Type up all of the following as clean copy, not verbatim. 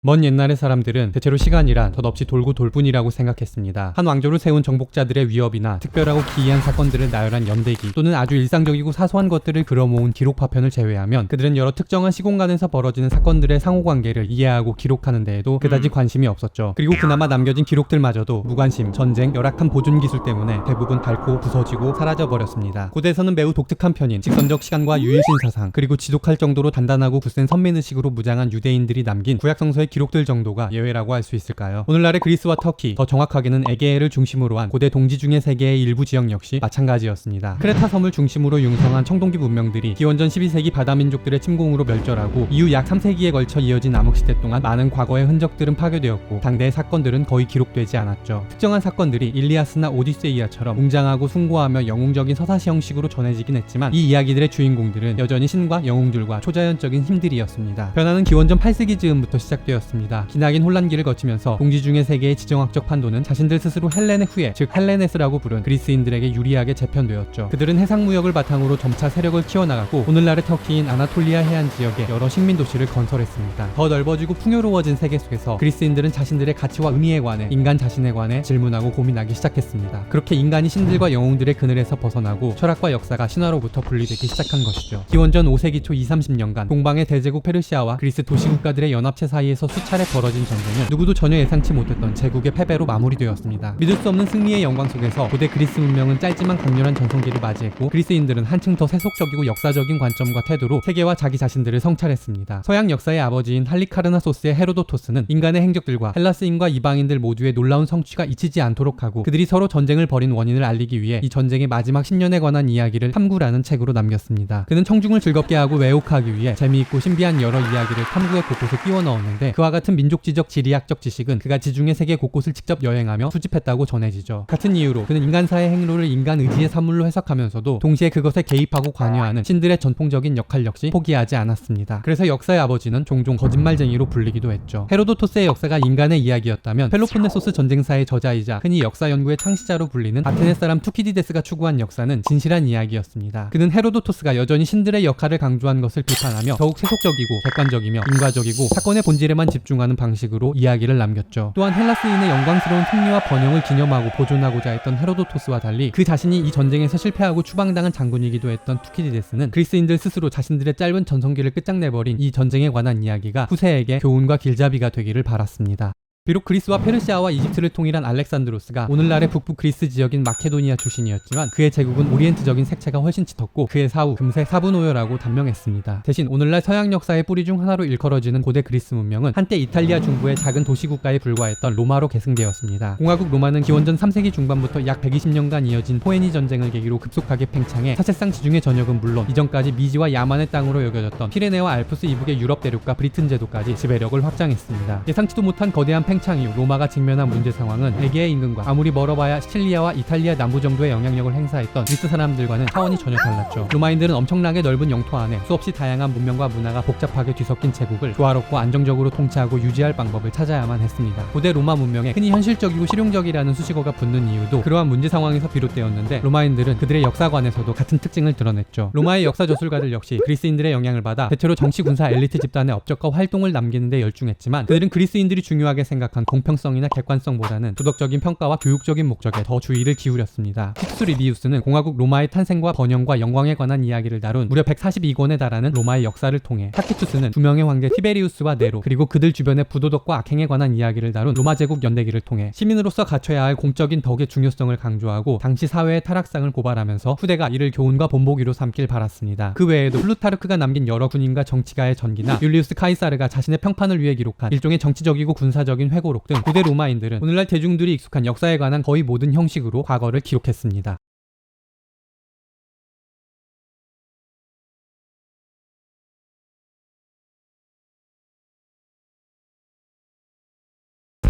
먼 옛날의 사람들은 대체로 시간이란 덧없이 돌고 돌 뿐이라고 생각했습니다. 한 왕조를 세운 정복자들의 위협이나 특별하고 기이한 사건들을 나열한 연대기 또는 아주 일상적이고 사소한 것들을 그려모은 기록 파편을 제외하면 그들은 여러 특정한 시공간에서 벌어지는 사건들의 상호관계를 이해하고 기록하는 데에도 그다지 관심이 없었죠. 그리고 그나마 남겨진 기록들마저도 무관심, 전쟁, 열악한 보존 기술 때문에 대부분 닳고 부서지고 사라져버렸습니다. 고대에서는 매우 독특한 편인 직선적 시간과 유일신 사상 그리고 지독할 정도로 단단하고 굳센 선민의식으로 무장한 유대인들이 남긴 구약성서의 기록들 정도가 예외라고 할 수 있을까요? 오늘날의 그리스와 터키, 더 정확하게는 에게해를 중심으로 한 고대 동지 중의 세계의 일부 지역 역시 마찬가지였습니다. 크레타 섬을 중심으로 융성한 청동기 문명들이 기원전 12세기 바다민족들의 침공으로 멸절하고 이후 약 3세기에 걸쳐 이어진 암흑시대 동안 많은 과거의 흔적들은 파괴되었고 당대의 사건들은 거의 기록되지 않았죠. 특정한 사건들이 일리아스나 오디세이아처럼 웅장하고 숭고하며 영웅적인 서사시 형식으로 전해지긴 했지만 이 이야기들의 주인공들은 여전히 신과 영웅들과 초자연적인 힘들이었습니다. 변화는 기원전 8세기 즈음부터 시작되었습니다. 기나긴 혼란기를 거치면서 동지 중의 세계의 지정학적 판도는 자신들 스스로 헬렌의 후예, 즉 헬레네스라고 부른 그리스인들에게 유리하게 재편되었죠. 그들은 해상무역을 바탕으로 점차 세력을 키워나가고 오늘날의 터키인 아나톨리아 해안 지역에 여러 식민 도시를 건설했습니다. 더 넓어지고 풍요로워진 세계 속에서 그리스인들은 자신들의 가치와 의미에 관해 인간 자신에 관해 질문하고 고민하기 시작했습니다. 그렇게 인간이 신들과 영웅들의 그늘에서 벗어나고 철학과 역사가 신화로부터 분리되기 시작한 것이죠. 기원전 5세기 초 2~30년간 동방의 대제국 페르시아와 그리스 도시국가들의 연합체 사이에서 수차례 벌어진 전쟁은 누구도 전혀 예상치 못했던 제국의 패배로 마무리되었습니다. 믿을 수 없는 승리의 영광 속에서 고대 그리스 문명은 짧지만 강렬한 전성기를 맞이했고 그리스인들은 한층 더 세속적이고 역사적인 관점과 태도로 세계와 자기 자신들을 성찰했습니다. 서양 역사의 아버지인 할리카르나소스의 헤로도토스는 인간의 행적들과 헬라스인과 이방인들 모두의 놀라운 성취가 잊히지 않도록 하고 그들이 서로 전쟁을 벌인 원인을 알리기 위해 이 전쟁의 마지막 10년에 관한 이야기를 탐구라는 책으로 남겼습니다. 그는 청중을 즐겁게 하고 왜곡하기 위해 재미있고 신비한 여러 이야기를 탐구의 곳곳에 끼워 넣었는데 그와 같은 민족지적 지리학적 지식은 그가 지중해 세계 곳곳을 직접 여행하며 수집했다고 전해지죠. 같은 이유로 그는 인간사의 행로를 인간 의지의 산물로 해석하면서도 동시에 그것에 개입하고 관여하는 신들의 전통적인 역할 역시 포기하지 않았습니다. 그래서 역사의 아버지는 종종 거짓말쟁이로 불리기도 했죠. 헤로도토스의 역사가 인간의 이야기였다면 펠로폰네소스 전쟁사의 저자이자 흔히 역사 연구의 창시자로 불리는 아테네 사람 투키디데스가 추구한 역사는 진실한 이야기였습니다. 그는 헤로도토스가 여전히 신들의 역할을 강조한 것을 비판하며 더욱 세속적이고 객관적이며 인과적이고 사건의 본질에만 집중하는 방식으로 이야기를 남겼죠. 또한 헬라스인의 영광스러운 승리와 번영을 기념하고 보존하고자 했던 헤로도토스와 달리 그 자신이 이 전쟁에서 실패하고 추방당한 장군이기도 했던 투키디데스는 그리스인들 스스로 자신들의 짧은 전성기를 끝장내버린 이 전쟁에 관한 이야기가 후세에게 교훈과 길잡이가 되기를 바랐습니다. 비록 그리스와 페르시아와 이집트를 통일한 알렉산드로스가 오늘날의 북부 그리스 지역인 마케도니아 출신이었지만 그의 제국은 오리엔트적인 색채가 훨씬 짙었고 그의 사후 금세 사분오열하고 단명했습니다. 대신 오늘날 서양 역사의 뿌리 중 하나로 일컬어지는 고대 그리스 문명은 한때 이탈리아 중부의 작은 도시국가에 불과했던 로마로 계승되었습니다. 공화국 로마는 기원전 3세기 중반부터 약 120년간 이어진 포에니 전쟁을 계기로 급속하게 팽창해 사실상 지중해 전역은 물론 이전까지 미지와 야만의 땅으로 여겨졌던 피레네와 알프스 이북의 유럽 대륙과 브리튼 제도까지 지배력을 확장했습니다. 예상치도 못한 거대한 팽창 이후 로마가 직면한 문제 상황은 에게해 인근과 아무리 멀어봐야 시칠리아와 이탈리아 남부 정도의 영향력을 행사했던 그리스 사람들과는 차원이 전혀 달랐죠. 로마인들은 엄청나게 넓은 영토 안에 수없이 다양한 문명과 문화가 복잡하게 뒤섞인 제국을 조화롭고 안정적으로 통치하고 유지할 방법을 찾아야만 했습니다. 고대 로마 문명에 흔히 현실적이고 실용적이라는 수식어가 붙는 이유도 그러한 문제 상황에서 비롯되었는데 로마인들은 그들의 역사관에서도 같은 특징을 드러냈죠. 로마의 역사 저술가들 역시 그리스인들의 영향을 받아 대체로 정치 군사 엘리트 집단의 업적과 활동을 남기는 데 열중했지만 그들은 그리스인들이 중요하게 생각한 공평성이나 객관성보다는 도덕적인 평가와 교육적인 목적에 더 주의를 기울였습니다. 티투스 리비우스는 공화국 로마의 탄생과 번영과 영광에 관한 이야기를 다룬 무려 142권에 달하는 로마의 역사를 통해 타키투스는 두 명의 황제 티베리우스와 네로 그리고 그들 주변의 부도덕과 악행에 관한 이야기를 다룬 로마 제국 연대기를 통해 시민으로서 갖춰야 할 공적인 덕의 중요성을 강조하고 당시 사회의 타락상을 고발하면서 후대가 이를 교훈과 본보기로 삼길 바랐습니다. 그 외에도 플루타르크가 남긴 여러 군인과 정치가의 전기나 율리우스 카이사르가 자신의 평판을 위해 기록한 일종의 정치적이고 군사적인 회고록 등 고대 로마인들은 오늘날 대중들이 익숙한 역사에 관한 거의 모든 형식으로 과거를 기록했습니다.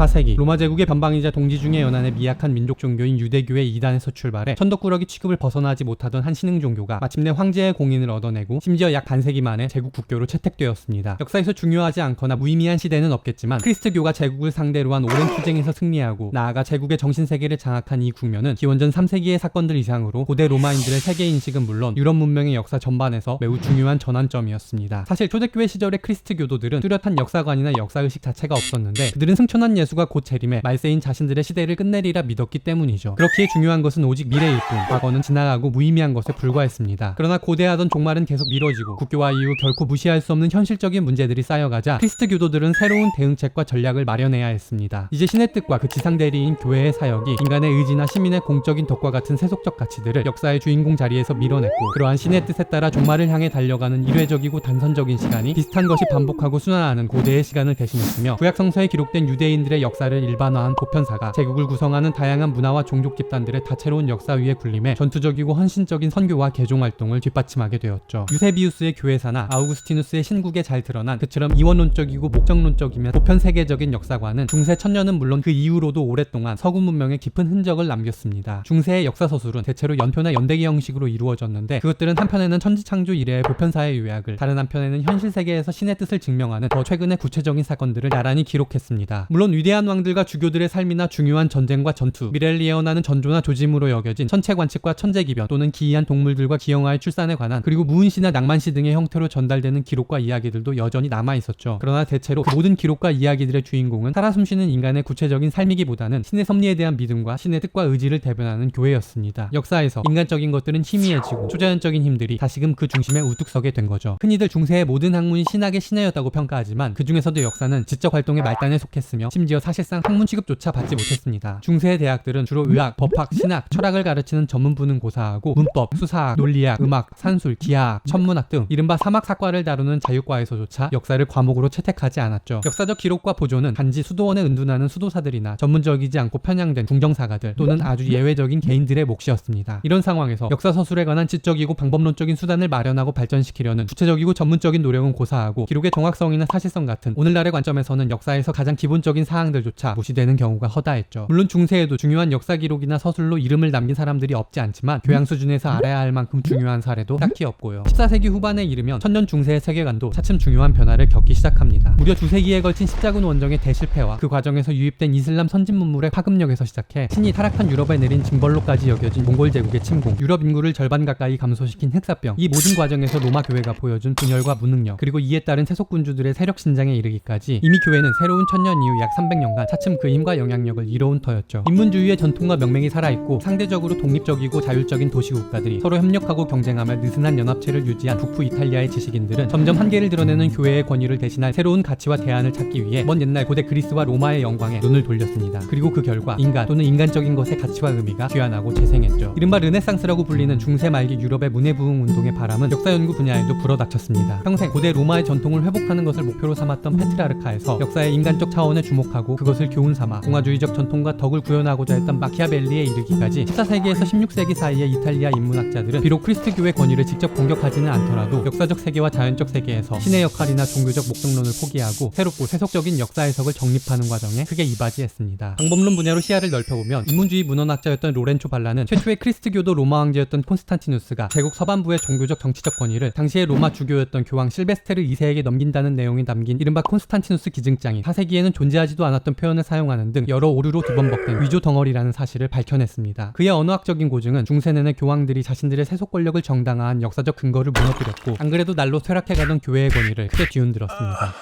4세기 로마 제국의 변방이자 동지 중에 연안의 미약한 민족 종교인 유대교의 이단에서 출발해 천덕꾸러기 취급을 벗어나지 못하던 한 신흥 종교가 마침내 황제의 공인을 얻어내고 심지어 약 반세기 만에 제국 국교로 채택되었습니다. 역사에서 중요하지 않거나 무의미한 시대는 없겠지만 크리스트교가 제국을 상대로 한 오랜 투쟁에서 승리하고 나아가 제국의 정신세계를 장악한 이 국면은 기원전 3세기의 사건들 이상으로 고대 로마인들의 세계인식은 물론 유럽 문명의 역사 전반에서 매우 중요한 전환점이었습니다. 사실 초대교회 시절의 크리스트교도들은 뚜렷한 역사관이나 역사의식 자체가 없었는데 그들은 승천한 예수가 곧 재림해 말세인 자신들의 시대를 끝내리라 믿었기 때문이죠. 그렇기에 중요한 것은 오직 미래일 뿐 과거는 지나가고 무의미한 것에 불과했습니다. 그러나 고대하던 종말은 계속 미뤄지고 국교화 이후 결코 무시할 수 없는 현실적인 문제들이 쌓여가자 크리스트교도들은 새로운 대응책과 전략을 마련해야 했습니다. 이제 신의 뜻과 그 지상 대리인 교회의 사역이 인간의 의지나 시민의 공적인 덕과 같은 세속적 가치들을 역사의 주인공 자리에서 밀어냈고 그러한 신의 뜻에 따라 종말을 향해 달려가는 이례적이고 단선적인 시간이 비슷한 것이 반복하고 순환하는 고대의 시간을 대신했으며 구약 성서에 기록된 유대인들의 역사를 일반화한 보편사가 제국을 구성하는 다양한 문화와 종족 집단들의 다채로운 역사 위에 군림해 전투적이고 헌신적인 선교와 개종 활동을 뒷받침하게 되었죠. 유세비우스의 교회사나 아우구스티누스의 신국에 잘 드러난 그처럼 이원론적이고 목적론적이며 보편 세계적인 역사관은 중세 천년은 물론 그 이후로도 오랫동안 서구 문명에 깊은 흔적을 남겼습니다. 중세의 역사서술은 대체로 연표나 연대기 형식으로 이루어졌는데 그것들은 한편에는 천지창조 이래의 보편사의 요약을 다른 한편에는 현실 세계에서 신의 뜻을 증명하는 더 최근의 구체적인 사건들을 나란히 기록했습니다. 물론 위대한 왕들과 주교들의 삶이나 중요한 전쟁과 전투, 미래를 예언하는 전조나 조짐으로 여겨진 천체관측과 천재기변 또는 기이한 동물들과 기형아의 출산에 관한 그리고 무은시나 낭만시 등의 형태로 전달되는 기록과 이야기들도 여전히 남아있었죠. 그러나 대체로 그 모든 기록과 이야기들의 주인공은 살아 숨쉬는 인간의 구체적인 삶이기보다는 신의 섭리에 대한 믿음과 신의 뜻과 의지를 대변하는 교회였습니다. 역사에서 인간적인 것들은 희미해지고 초자연적인 힘들이 다시금 그 중심에 우뚝 서게 된 거죠. 흔히들 중세의 모든 학문이 신학의 신해였다고 평가하지만 그 중에서도 역사는 지적 활동의 말단에 속했으며 심지어 사실상 학문 취급조차 받지 못했습니다. 중세의 대학들은 주로 의학, 법학, 신학, 철학을 가르치는 전문 분은고사하고 문법, 수사학, 논리학, 음악, 산술, 기하학, 천문학 등 이른바 사막사과를 다루는 자유과에서조차 역사를 과목으로 채택하지 않았죠. 역사적 기록과 보존은 단지 수도원에 은둔하는 수도사들이나 전문적이지 않고 편향된 궁정사가들 또는 아주 예외적인 개인들의 몫이었습니다. 이런 상황에서 역사서술에 관한 지적이고 방법론적인 수단을 마련하고 발전시키려는 구체적이고 전문적인 노력은 고사하고 기록의 정확성이나 사실성 같은 오늘날의 관점에서는 역사에서 가장 기본적인 사항들조차 무시되는 경우가 허다했죠. 물론 중세에도 중요한 역사 기록이나 서술로 이름을 남긴 사람들이 없지 않지만 교양 수준에서 알아야 할 만큼 중요한 사례도 딱히 없고요. 14세기 후반에 이르면 천년 중세의 세계관도 차츰 중요한 변화를 겪기 시작합니다. 무려 2세기에 걸친 십자군 원정의 대실패와 그 과정에서 유입된 이슬람 선진 문물의 파급력에서 시작해 신이 타락한 유럽에 내린 징벌로까지 여겨진 몽골 제국의 침공, 유럽 인구를 절반 가까이 감소시킨 흑사병, 이 모든 과정에서 로마 교회가 보여준 분열과 무능력, 그리고 이에 따른 세속군주들의 세력 신장에 이르기까지 이미 교회는 새로운 천년 이후 약 300년간 차츰 그 힘과 영향력을 이뤄온 터였죠. 인문주의의 전통과 명맥이 살아있고 상대적으로 독립적이고 자율적인 도시국가들이 서로 협력하고 경쟁하며 느슨한 연합체를 유지한 북부 이탈리아의 지식인들은 점점 한계를 드러내는 교회의 권위를 대신할 새로운 가치와 대안을 찾기 위해 먼 옛날 고대 그리스와 로마의 영광에 눈을 돌렸습니다. 그리고 그 결과 인간 또는 인간적인 것의 가치와 의미가 귀환하고 재생했죠. 이른바 르네상스라고 불리는 중세 말기 유럽의 문해부흥 운동의 바람은 역사 연구 분야에도 불어닥쳤습니다. 평생 고대 로마의 전통을 회복하는 것을 목표로 삼았던 페트라르카에서 역사의 인간적 차원에 주목하고 그것을 교훈 삼아 공화주의적 전통과 덕을 구현하고자 했던 마키아벨리에 이르기까지 14세기에서 16세기 사이의 이탈리아 인문학자들은 비록 크리스트교의 권위를 직접 공격하지는 않더라도 역사적 세계와 자연적 세계에서 신의 역할이나 종교적 목적론을 포기하고 새롭고 세속적인 역사 해석을 정립하는 과정에 크게 이바지했습니다. 방법론 분야로 시야를 넓혀보면 인문주의 문헌학자였던 로렌초 발라는 최초의 크리스트교도 로마 황제였던 콘스탄티누스가 제국 서반부의 종교적 정치적 권위를 당시의 로마 주교였던 교황 실베스테르 2세에게 넘긴다는 내용이 담긴 이른바 콘스탄티누스 기증장이 4세기에는 존재하지도 않았던 표현을 사용하는 등 여러 오류로 뒤범벅된 위조 덩어리라는 사실을 밝혀냈습니다. 그의 언어학적인 고증은 중세 내내 교황들이 자신들의 세속 권력을 정당화한 역사적 근거를 무너뜨렸고 안 그래도 날로 쇠락해가던 교회의 권위를 크게 뒤흔들었습니다.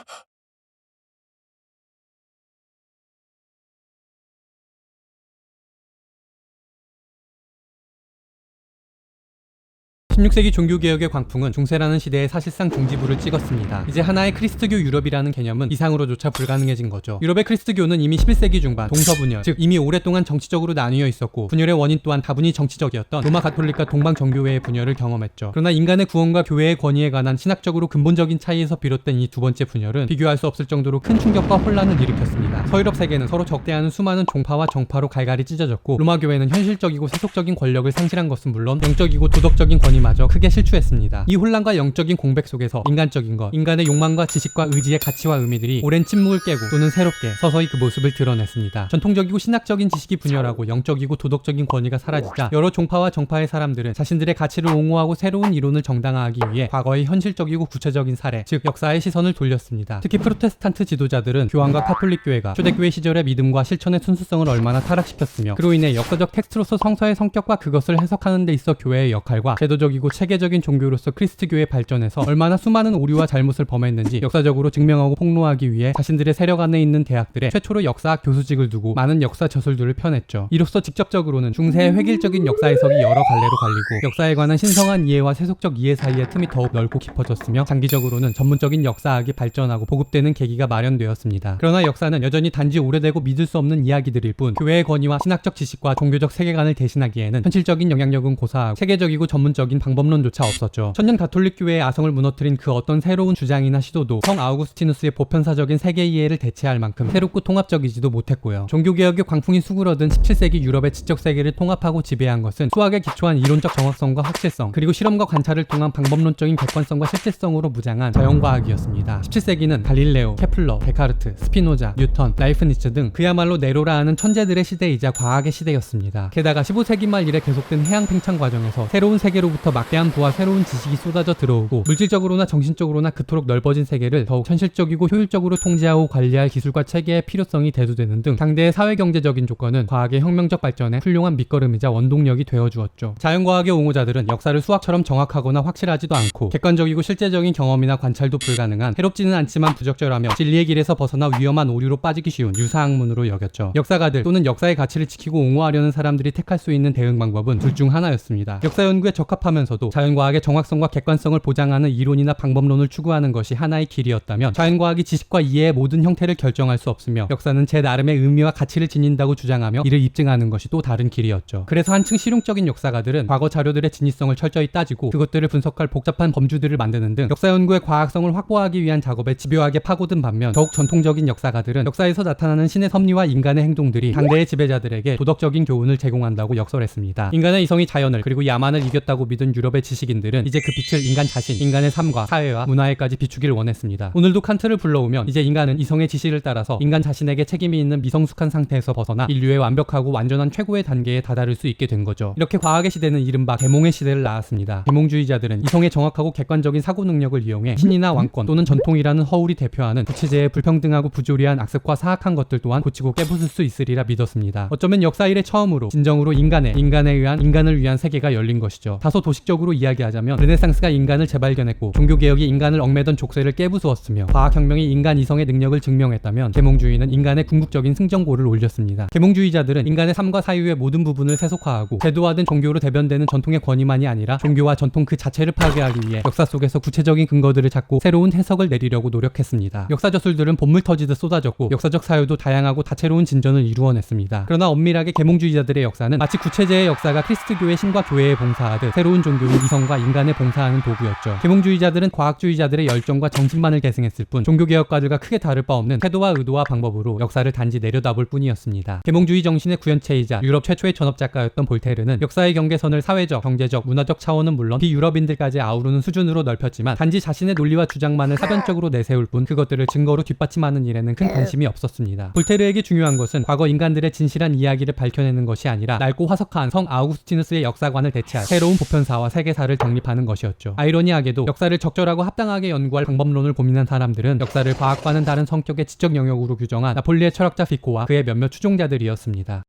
16세기 종교개혁의 광풍은 중세라는 시대에 사실상 종지부를 찍었습니다. 이제 하나의 크리스트교 유럽이라는 개념은 이상으로조차 불가능해진 거죠. 유럽의 크리스트교는 이미 11세기 중반 동서분열, 즉 이미 오랫동안 정치적으로 나뉘어 있었고 분열의 원인 또한 다분히 정치적이었던 로마 가톨릭과 동방 정교회의 분열을 경험했죠. 그러나 인간의 구원과 교회의 권위에 관한 신학적으로 근본적인 차이에서 비롯된 이 두 번째 분열은 비교할 수 없을 정도로 큰 충격과 혼란을 일으켰습니다. 서유럽 세계는 서로 적대하는 수많은 종파와 정파로 갈갈이 찢어졌고 로마 교회는 현실적이고 세속적인 권력을 상실한 것은 물론 영적이고 도덕적인 권위만 마저 크게 실추했습니다. 이 혼란과 영적인 공백 속에서 인간적인 것, 인간의 욕망과 지식과 의지의 가치와 의미들이 오랜 침묵을 깨고 또는 새롭게 서서히 그 모습을 드러냈습니다. 전통적이고 신학적인 지식이 분열하고 영적이고 도덕적인 권위가 사라지자 여러 종파와 정파의 사람들은 자신들의 가치를 옹호하고 새로운 이론을 정당화하기 위해 과거의 현실적이고 구체적인 사례, 즉 역사의 시선을 돌렸습니다. 특히 프로테스탄트 지도자들은 교황과 카톨릭 교회가 초대교회 시절의 믿음과 실천의 순수성을 얼마나 타락시켰으며 그로 인해 역사적 텍스트로서 성서의 성격과 그것을 해석하는 데 있어 교회의 역할과 제도적이고 체계적인 종교로서 크리스트교의 발전에서 얼마나 수많은 오류와 잘못을 범했는지 역사적으로 증명하고 폭로하기 위해 자신들의 세력 안에 있는 대학들에 최초로 역사학 교수직을 두고 많은 역사 저술들을 펴냈죠. 이로써 직접적으로는 중세의 획일적인 역사 해석이 여러 갈래로 갈리고 역사에 관한 신성한 이해와 세속적 이해 사이의 틈이 더욱 넓고 깊어졌으며 장기적으로는 전문적인 역사학이 발전하고 보급되는 계기가 마련되었습니다. 그러나 역사는 여전히 단지 오래되고 믿을 수 없는 이야기들일 뿐 교회의 권위와 신학적 지식과 종교적 세계관을 대신하기에는 현실적인 영향력은 고사하고 체계적이고 전문적인 방법론조차 없었죠. 천년 가톨릭 교회의 아성을 무너뜨린 그 어떤 새로운 주장이나 시도도 성 아우구스티누스의 보편사적인 세계 이해를 대체할 만큼 새롭고 통합적이지도 못했고요. 종교개혁의 광풍이 수그러든 17세기 유럽의 지적 세계를 통합하고 지배한 것은 수학에 기초한 이론적 정확성과 확실성, 그리고 실험과 관찰을 통한 방법론적인 객관성과 실질성으로 무장한 자연과학이었습니다. 17세기는 갈릴레오, 케플러, 데카르트, 스피노자, 뉴턴, 라이프니츠 등 그야말로 네로라 하는 천재들의 시대이자 과학의 시대였습니다. 게다가 15세기 말 이래 계속된 해양 팽창 과정에서 새로운 세계로부터 막대한 부와 새로운 지식이 쏟아져 들어오고 물질적으로나 정신적으로나 그토록 넓어진 세계를 더욱 현실적이고 효율적으로 통제하고 관리할 기술과 체계의 필요성이 대두되는 등 당대의 사회경제적인 조건은 과학의 혁명적 발전에 훌륭한 밑거름이자 원동력이 되어주었죠. 자연과학의 옹호자들은 역사를 수학처럼 정확하거나 확실하지도 않고 객관적이고 실제적인 경험이나 관찰도 불가능한 해롭지는 않지만 부적절하며 진리의 길에서 벗어나 위험한 오류로 빠지기 쉬운 유사학문으로 여겼죠. 역사가들 또는 역사의 가치를 지키고 옹호하려는 사람들이 택할 수 있는 대응 방법은 둘 중 하나였습니다. 역사 연구에 적합하면서도 자연과학의 정확성과 객관성을 보장하는 이론이나 방법론을 추구하는 것이 하나의 길이었다면 자연과학이 지식과 이해의 모든 형태를 결정할 수 없으며 역사는 제 나름의 의미와 가치를 지닌다고 주장하며 이를 입증하는 것이 또 다른 길이었죠. 그래서 한층 실용적인 역사가들은 과거 자료들의 진위성을 철저히 따지고 그것들을 분석할 복잡한 범주들을 만드는 등 역사 연구의 과학성을 확보하기 위한 작업에 집요하게 파고든 반면 더욱 전통적인 역사가들은 역사에서 나타나는 신의 섭리와 인간의 행동들이 당대의 지배자들에게 도덕적인 교훈을 제공한다고 역설했습니다. 인간의 이성이 자연을 그리고 야만을 이겼다고 믿은 유럽의 지식인들은 이제 그 빛을 인간 자신, 인간의 삶과 사회와 문화에까지 비추길 원했습니다. 오늘도 칸트를 불러오면 이제 인간은 이성의 지시를 따라서 인간 자신에게 책임이 있는 미성숙한 상태에서 벗어나 인류의 완벽하고 완전한 최고의 단계에 다다를 수 있게 된 거죠. 이렇게 과학의 시대는 이른바 계몽의 시대를 낳았습니다. 계몽주의자들은 이성의 정확하고 객관적인 사고 능력을 이용해 신이나 왕권 또는 전통이라는 허울이 대표하는 구체제의 불평등하고 부조리한 악습과 사악한 것들 또한 고치고 깨부술 수 있으리라 믿었습니다. 어쩌면 역사 이래 처음으로 진정으로 인간을 위한 세계가 열린 것이죠. 다소 도식적으로 이야기하자면 르네상스가 인간을 재발견했고 종교개혁이 인간을 얽매던 족쇄를 깨부수었으며 과학혁명이 인간 이성의 능력을 증명했다면 계몽주의는 인간의 궁극적인 승전고를 올렸습니다. 계몽주의자들은 인간의 삶과 사유의 모든 부분을 세속화하고 제도화된 종교로 대변되는 전통의 권위만이 아니라 종교와 전통 그 자체를 파괴하기 위해 역사 속에서 구체적인 근거들을 찾고 새로운 해석을 내리려고 노력했습니다. 역사저술들은 본물 터지듯 쏟아졌고 역사적 사유도 다양하고 다채로운 진전을 이루어냈습니다. 그러나 엄밀하게 계몽주의자들의 역사는 마치 구체제의 역사가 크리스트교의 신과 교회에 봉사하듯 새로운 종교인 이성과 인간에 봉사하는 도구였죠. 계몽주의자들은 과학주의자들의 열정과 정신만을 계승했을 뿐 종교개혁가들과 크게 다를 바 없는 태도와 의도와 방법으로 역사를 단지 내려다볼 뿐이었습니다. 계몽주의 정신의 구현체이자 유럽 최초의 전업작가였던 볼테르는 역사의 경계선을 사회적, 경제적, 문화적 차원은 물론 비유럽인들까지 아우르는 수준으로 넓혔지만 단지 자신의 논리와 주장만을 사변적으로 내세울 뿐 그것들을 증거로 뒷받침하는 일에는 큰 관심이 없었습니다. 볼테르에게 중요한 것은 과거 인간들의 진실한 이야기를 밝혀내는 것이 아니라 낡고 화석한 성 아우구스티누스의 역사관을 대체할 새로운 보편사와 세계사를 정립하는 것이었죠. 아이러니하게도 역사를 적절하고 합당하게 연구할 방법론을 고민한 사람들은 역사를 과학과는 다른 성격의 지적 영역으로 규정한 나폴리의 철학자 피코와 그의 몇몇 추종자들이었습니다.